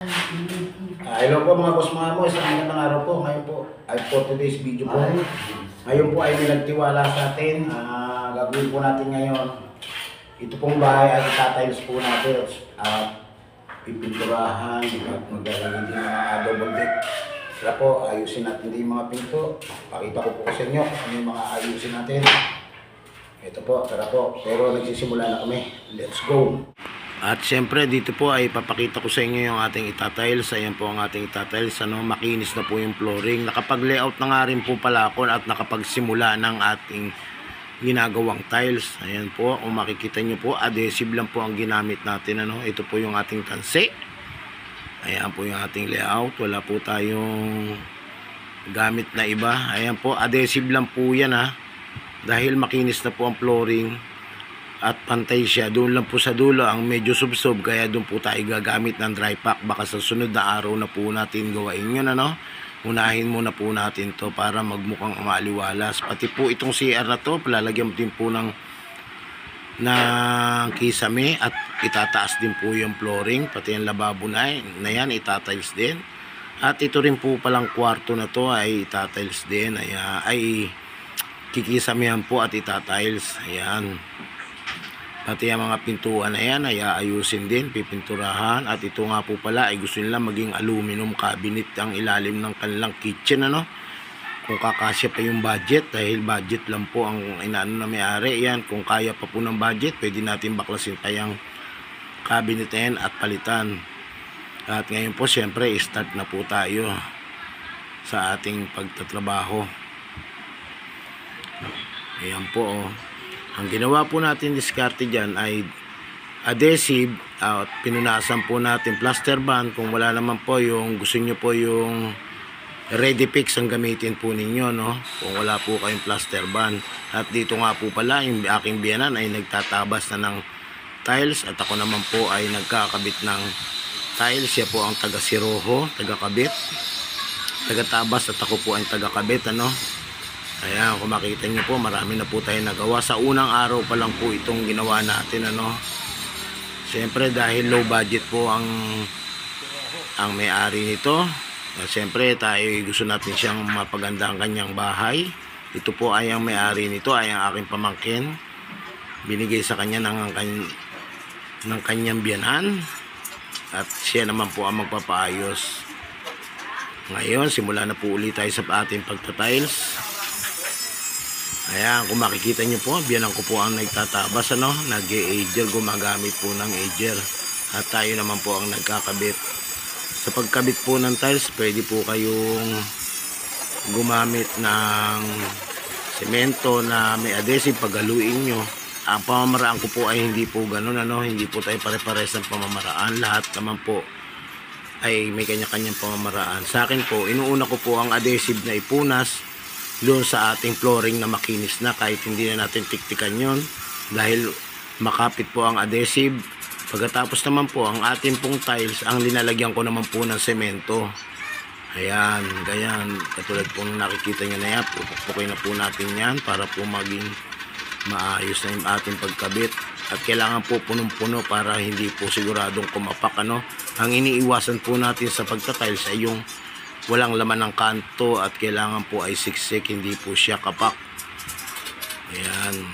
Hello po mga boss mga mo, isang magandang araw po. Ngayon po ay for today's video po. Ngayon po ay may nagtiwala sa atin. Gagawin po natin ngayon. Ito pong bahay ay itatiles po natin. Pipinturahan, maglalagay din ng double deck. Kaya po, ayusin natin din yung mga pinto. Pakita ko po sa inyo ano yung mga ayusin natin. Ito po, tara po. Pero nagsisimula na kami. Let's go! At syempre dito po ay papakita ko sa inyo yung ating itatiles. Ayan po ang ating itatiles. Makinis na po yung flooring. Nakapag-layout na nga rin po pala ako at nakapagsimula ng ating ginagawang tiles. Ayan po, kung makikita nyo po, adhesive lang po ang ginamit natin. Ito po yung ating tanse. Ayan po yung ating layout. Wala po tayong gamit na iba. Ayan po, adhesive lang po yan dahil makinis na po ang flooring at pantay siya. Doon lang po sa dulo ang medyo subsob, kaya doon po tayo gagamit ng dry pack. Baka sa sunod na araw na po natin gawain yun. Unahin muna po natin to para magmukhang maaliwalas. Pati po itong CR na to, palalagyan din po ng kisame at itataas din po yung flooring. Pati yung lababo na yan itatiles din. At ito rin po palang kwarto na to ay itatiles din. Ay kikisamehan po at itatiles. Ayan. Pati ang mga pintuan na yan ay aayusin din, pipinturahan. At ito nga po pala ay gusto nila maging aluminum cabinet ang ilalim ng kanilang kitchen. Kung kakasya pa yung budget, dahil budget lang po ang inaano na may-ari. Yan, kung kaya pa po ng budget, pwede natin baklasin pa yung cabinet na yan at palitan. At ngayon po syempre start na po tayo sa ating pagtatrabaho. Ayan po Ang ginawa po natin diskarte dyan ay adhesive at pinunasan po natin plaster band. Kung wala naman po yung gusto nyo po yung ready fix ang gamitin po ninyo, kung wala po kayong plaster band. At dito nga po pala yung aking biyanan ay nagtatabas na ng tiles at ako naman po ay nagkakabit ng tiles. Siya po ang taga-siroho, taga-kabit, taga-tabas, at ako po ang taga-kabit. Ayan, kung makita nyo po, marami na po tayo nagawa. Sa unang araw pa lang po itong ginawa natin. Siyempre dahil low budget po ang may-ari nito. Siyempre tayo gusto natin siyang mapaganda ang kanyang bahay. Ito po ay ang may-ari nito, ay ang aking pamangkin. Binigay sa kanya ng kanyang biyanan. At siya naman po ang magpapaayos. Ngayon, simula na po ulit tayo sa ating pagtatiles. Ayan, kung makikita nyo po, biyanan ko po ang nagtatabas, nag-e-ager, gumagamit po ng ager. At tayo naman po ang nagkakabit. Sa pagkabit po ng tiles, pwede po kayong gumamit ng semento na may adhesive, pagaluin nyo. Ang pamamaraan ko po ay hindi po ganun, hindi po tayo pare-pares ng pamamaraan. Lahat naman po ay may kanya-kanyang pamamaraan. Sa akin po, inuuna ko po ang adhesive na ipunas doon sa ating flooring na makinis na, kahit hindi na natin tiktikan yon dahil makapit po ang adhesive. Pagkatapos naman po ang ating pong tiles, ang linalagyan ko naman po ng semento. Ayan, ganyan, katulad po nung nakikita nyo na yan, pupukpukin na po natin yan para po maging maayos na yung ating pagkabit. At kailangan po punong-puno para hindi po siguradong kumapak. Ang iniiwasan po natin sa pagtatiles ay yung walang laman ng kanto, at kailangan po ay siksik, hindi po siya kapak. Ayan.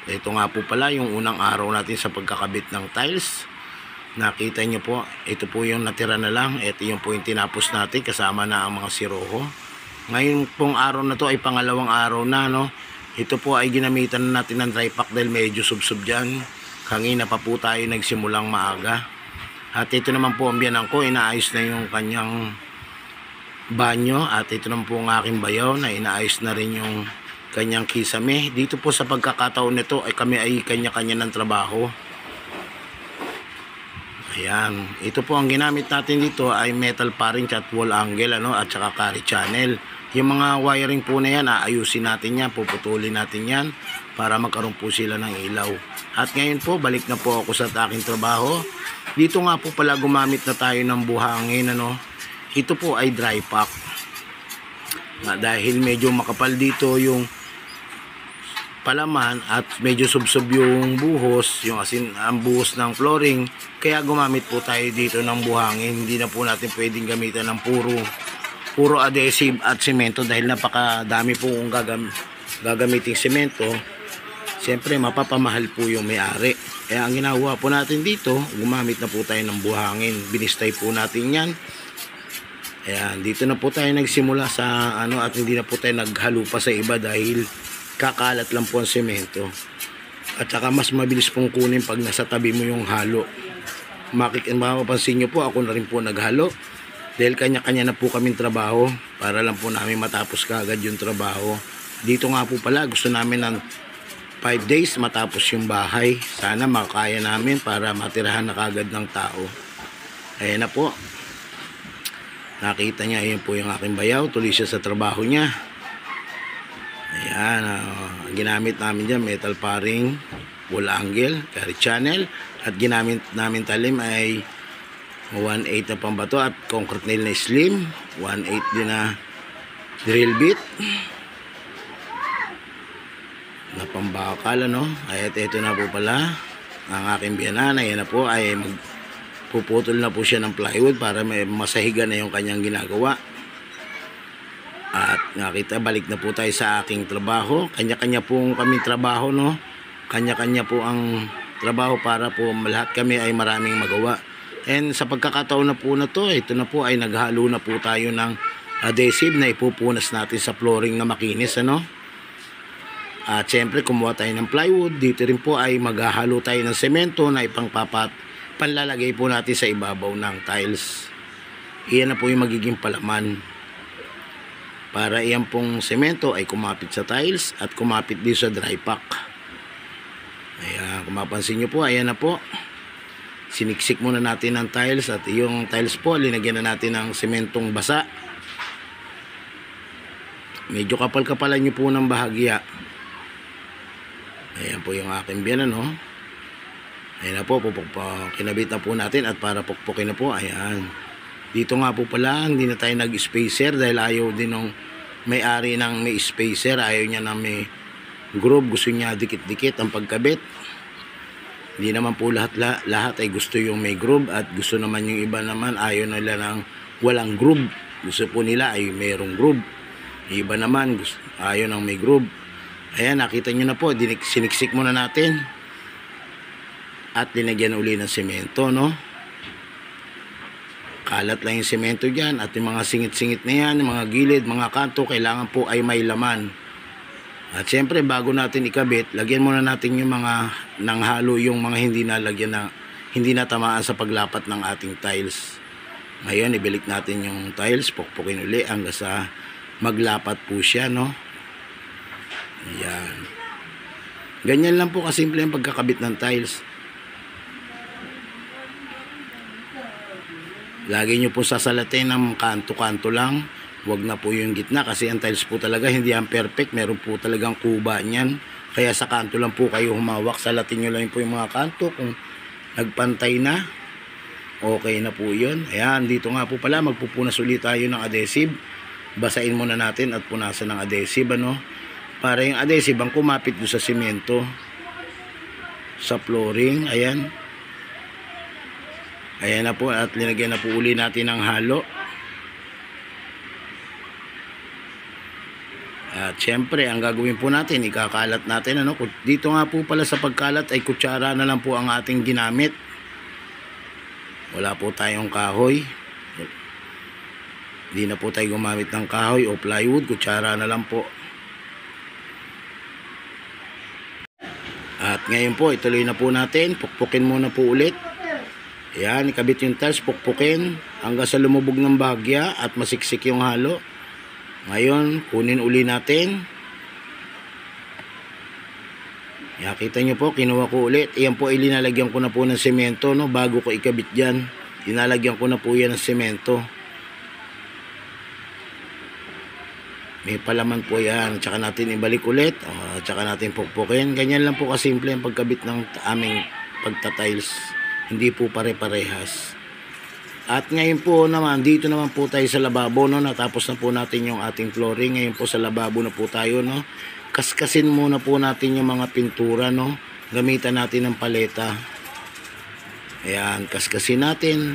Ito nga po pala yung unang araw natin sa pagkakabit ng tiles. Nakita nyo po, ito po yung natira na lang. Ito yung po yung tinapos natin kasama na ang mga siroho. Ngayon pong araw na to ay pangalawang araw na. Ito po ay ginamitan na natin ng dry pack dahil medyo subsob dyan. Kanina pa po tayo nagsimulang maaga. At ito naman po ang biyanan ko, inaayos na yung kanyang banyo. At ito naman po ang aking bayaw na inaayos na rin yung kanyang kisame. Dito po sa pagkakataon nito ay kami ay kanya-kanya ng trabaho. Ayan, ito po ang ginamit natin dito ay metal paring at wall angle at saka carry channel. Yung mga wiring po na yan, aayusin natin yan, puputulin natin yan para magkaroon po sila ng ilaw. At ngayon po, balik na po ako sa aking trabaho. Dito nga po pala gumamit na tayo ng buhangin. Ito po ay dry pack. Dahil medyo makapal dito yung palaman at medyo subsob yung buhos, yung asin, ang buhos ng flooring. Kaya gumamit po tayo dito ng buhangin. Hindi na po natin pwedeng gamitan ng puro adhesive at semento dahil napakadami po kung gagamiting semento. Siyempre mapapamahal po yung may-ari. Kaya ang ginagawa po natin dito, gumamit na po tayo ng buhangin. Binistay po natin yan. Ayan, dito na po tayo nagsimula sa at hindi na po tayo naghalo pa sa iba dahil kakalat lang po ang semento. At saka mas mabilis pong kunin pag nasa tabi mo yung halo. Mapapansin nyo po, ako na rin po naghalo. Dahil kanya-kanya na po kaming trabaho para lang po namin matapos kaagad yung trabaho. Dito nga po pala, gusto namin ng 5 days matapos yung bahay. Sana makakaya namin para matirahan na kaagad ng tao. Ayan na po. Nakita niya, ayan po yung aking bayaw. Tuloy siya sa trabaho niya. Ayan, ginamit namin dyan, metal paring, wall angle, carry channel. At ginamit namin talim ay 1/8 na pambato at concrete nail na slim. 1/8 din na drill bit. Na pambakal, Ay, ito na po pala ang aking biyanan. Ayan na po, ay puputol na po siya ng plywood para may masahiga na yung kanyang ginagawa. At nakita, balik na po tayo sa aking trabaho. Kanya-kanya po kaming trabaho, Kanya-kanya po ang trabaho para po lahat kami ay maraming magawa. And sa pagkakataon na po na to, ito na po ay naghalo na po tayo ng adhesive na ipupunas natin sa flooring na makinis, At syempre kumuha tayo ng plywood. Dito rin po ay maghahalo tayo ng semento na panlalagay po natin sa ibabaw ng tiles. Iyan na po yung magiging palaman. Para iyan pong semento ay kumapit sa tiles at kumapit din sa dry pack. Ayan, kung mapansin nyo po, ayan na po. Siniksik muna natin ng tiles at yung tiles po, linagyan na natin ng sementong basa. Medyo kapal-kapalan nyo po ng bahagya. Ayan po yung aking biyanan, Ayan na po, kinabit na po natin at para pukpukin na po, ayan. Dito nga po pala, hindi na tayo nag-spacer dahil ayaw din ng may-ari ng may spacer. Ayaw niya na may groove, gusto niya dikit-dikit ang pagkabit. Hindi naman po lahat ay gusto yung may groove at gusto naman yung iba naman ayaw nila ng walang groove. Gusto po nila ay mayroong groove. Iba naman ayaw ng may groove. Ayan, nakita nyo na po, siniksik muna natin. At linagyan uli ng semento, Kalat lang yung semento dyan. At yung mga singit-singit na yan, yung mga gilid, mga kanto, kailangan po ay may laman. At syempre, bago natin ikabit, lagyan muna natin yung mga nanghalo, yung mga hindi na tamaan sa paglapat ng ating tiles. Ngayon, ibilik natin yung tiles, pukpukin uli hanggang sa maglapat po siya, Ayan. Ganyan lang po kasimple ang pagkakabit ng tiles. Lagi nyo po sasalatin ng kanto-kanto lang. Huwag na po yung gitna kasi ang tiles po talaga hindi yan perfect. Meron po talagang kuba niyan. Kaya sa kanto lang po kayo humawak. Salatin nyo lang po yung mga kanto. Kung nagpantay na, okay na po yun. Ayan, dito nga po pala magpupunas ulit tayo ng adhesive. Basain muna natin at punasan ng adhesive, para yung adhesive ang kumapit doon sa simento, sa flooring. Ayan. Ayan na po at linagyan na po uli natin ng halo. At syempre ang gagawin po natin, ikakalat natin, Dito nga po pala sa pagkalat ay kutsara na lang po ang ating ginamit. Wala po tayong kahoy. Hindi na po tayo gumamit ng kahoy o plywood, kutsara na lang po. At ngayon po, ituloy na po natin. Pukpukin muna po ulit. Ayan, ikabit yung tiles, pukpukin hanggang sa lumubog ng bahagya at masiksik yung halo. Ngayon, kunin uli natin. Ayan, kita nyo po, kinuha ko ulit. Ayan po, ilinalagyan ko na po ng semento, bago ko ikabit dyan. Linalagyan ko na po yan ng semento. May palaman po yan. Tsaka natin ibalik ulit. Tsaka natin pukpukin. Ganyan lang po kasimple ang pagkabit ng aming pagtatiles. Hindi po pare-parehas. At ngayon po naman, dito naman po tayo sa lababo, Natapos na po natin yung ating flooring. Ngayon po sa lababo na po tayo, kaskasin muna po natin yung mga pintura, no? Gamitan natin ng paleta. Ayan, kaskasin natin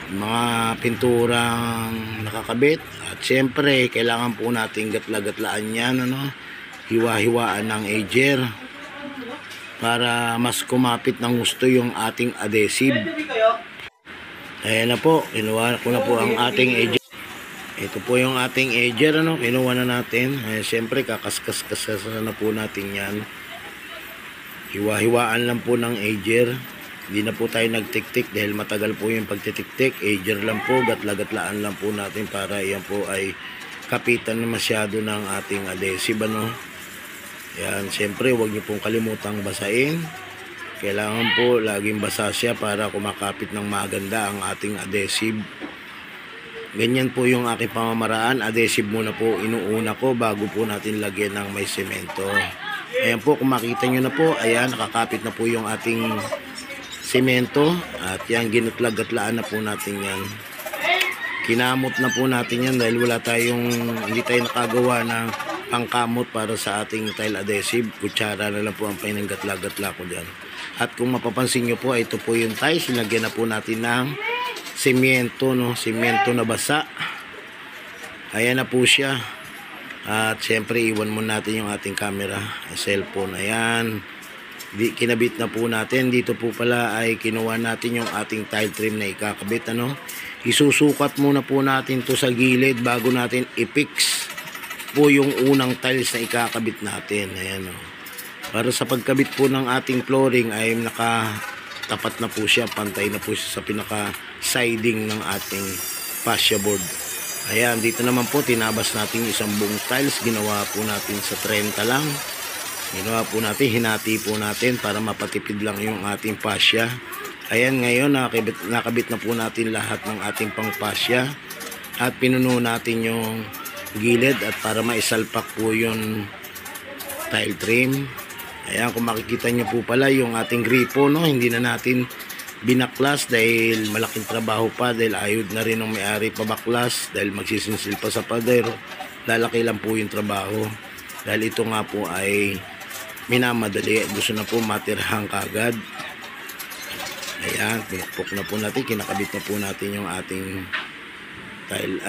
mga pinturang nakakabit. At syempre, kailangan po natin gatla-gatlaan yan, ano? Hiwa-hiwaan ng edger para mas kumapit ng gusto yung ating adhesive. Ayan na po, kinuha ko na po ang ating edger. Ito po yung ating edger, ano? Kinuha na natin. Syempre, kakaskas-kaskas na po natin yan. Hiwa-hiwaan lang po ng edger. Hindi na po tayo nagtik-tik dahil matagal po yung pagtitik-tik. Edger lang po, gatla-gatlaan lang po natin para yan po ay kapitan na masyado ng ating adhesive, ano? Yan, syempre, huwag niyo pong kalimutang basain. Kailangan po laging basa siya para kumakapit ng maganda ang ating adhesive. Ganyan po yung aking pamamaraan. Adhesive muna po inuuna ko bago po natin lagyan ng may semento. Ayan po, kung makita nyo na po, ayan, nakakapit na po yung ating semento. At yan, ginutlag-gatlaan na po natin yan. Kinamot na po natin yan dahil hindi tayo nakagawa ng pangkamot para sa ating tile adhesive. Kutsara na lang po ang pinanggatla-gatla ko dyan. At kung mapapansin nyo po, ito po yung tiles. Sinagyan na po natin ng semento, no? Semento na basa. Ayan na po siya. At syempre, iwan mo natin yung ating camera, cellphone. Ayan. Kinabit na po natin. Dito po pala ay kinuha natin yung ating tile trim na ikakabit, ano? Isusukat muna po natin to sa gilid bago natin i-fix po yung unang tiles na ikakabit natin. Ayan, oh. Para sa pagkabit po ng ating flooring ay nakatapat na po siya, pantay na po siya sa pinaka siding ng ating fascia board. Ayan, dito naman po tinabas natin isang buong tiles. Ginawa po natin sa 30 lang. Ginawa po natin, hinati po natin para mapatipid lang yung ating fascia. Ayan, ngayon nakabit na po natin lahat ng ating pang fascia at pinuno natin yung gilid at para maisalpak po yung tile trim. Ayan, kung makikita nyo po pala yung ating gripo, no? Hindi na natin binaklas dahil malaking trabaho pa, dahil ayod na rin ng may-ari pabaklas dahil magsisinsil pa sa pader. Lalaki lang po yung trabaho dahil ito nga po ay minamadali. Gusto na po matirhang kagad. Ayan, pinukpok na po natin, kinakabit na po natin yung ating tile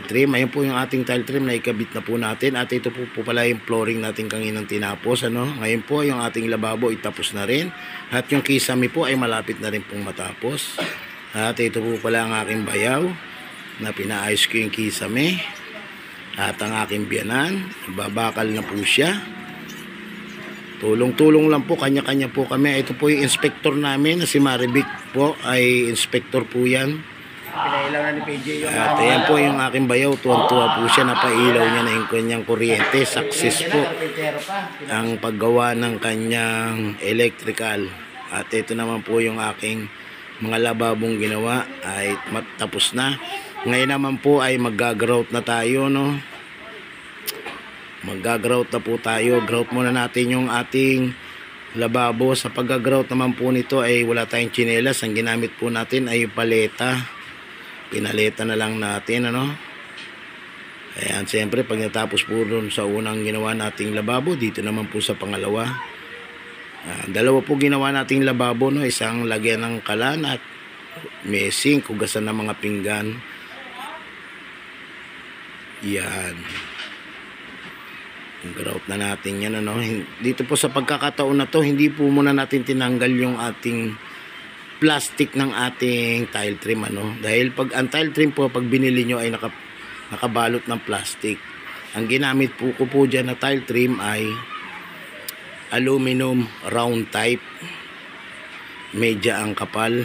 trim. Ayun po yung ating tile trim na ikabit na po natin. At ito po pala yung flooring natin kanginang tinapos, ano. Ngayon po yung ating lababo itapos na rin. At yung kisame po ay malapit na rin pong matapos. At ito po pala ang aking bayaw na pinaayos ko yung kisame. At ang aking biyanan, babakal na po siya. Tulong-tulong lang po, kanya-kanya po kami. Ito po yung inspector namin na si Marivic po, ay inspector po yan. Pinailaw na ni PJ yung At ayan po yung aking bayaw, tuwang-tuwa po siya, napailaw niya na yung kanyang kuryente. Success po ang paggawa ng kanyang electrical. At ito naman po yung aking mga lababong ginawa ay tapos na. Ngayon naman po ay mag-grout na tayo, no? Mag-grout na po tayo. Grout muna natin yung ating lababo. Sa pag-grout naman po nito ay wala tayong tsinelas. Ang ginamit po natin ay paleta. Pinaleta na lang natin, ano. Ayan, siyempre pag natapos po doon sa unang ginawa nating lababo, dito naman po sa pangalawa. Dalawa po ginawa nating lababo, no. Isang lagyan ng kalan at may sink, hugasan ng mga pinggan. Yan. Grout na natin yan, ano. Dito po sa pagkakataon na to, hindi po muna natin tinanggal yung ating plastic ng ating tile trim, ano. Dahil pag ang tile trim po, pag binili nyo ay nakabalot ng plastic. Ang ginamit po ko po dyan na tile trim ay aluminum round type. Medya ang kapal.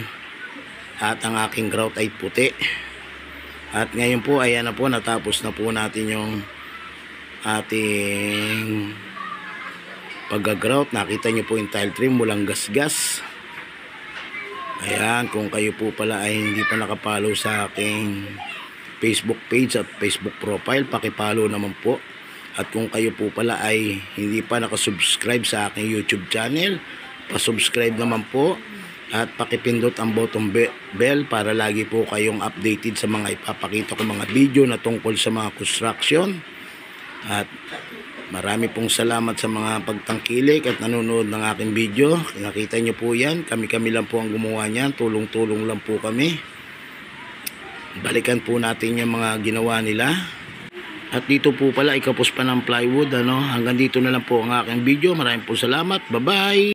At ang aking grout ay puti. At ngayon po, ayan na po, natapos na po natin yung ating pag-grout. Nakita nyo po yung tile trim, walang gasgas. Ayan, kung kayo po pala ay hindi pa nakapollow sa aking Facebook page at Facebook profile, pakipollow naman po. At kung kayo po pala ay hindi pa nakasubscribe sa aking YouTube channel, pasubscribe naman po. At pakipindot ang button bell para lagi po kayong updated sa mga ipapakita ko mga video na tungkol sa mga construction. At Marami pong salamat sa mga pagtangkilik at nanonood ng aking video. Nakita nyo po yan, kami lang po ang gumawa niyan, tulong-tulong lang po kami. Balikan po natin yung mga ginawa nila. At dito po pala ikapos pa ng plywood, ano. Hanggang dito na lang po ang aking video. Maraming po salamat. Bye bye.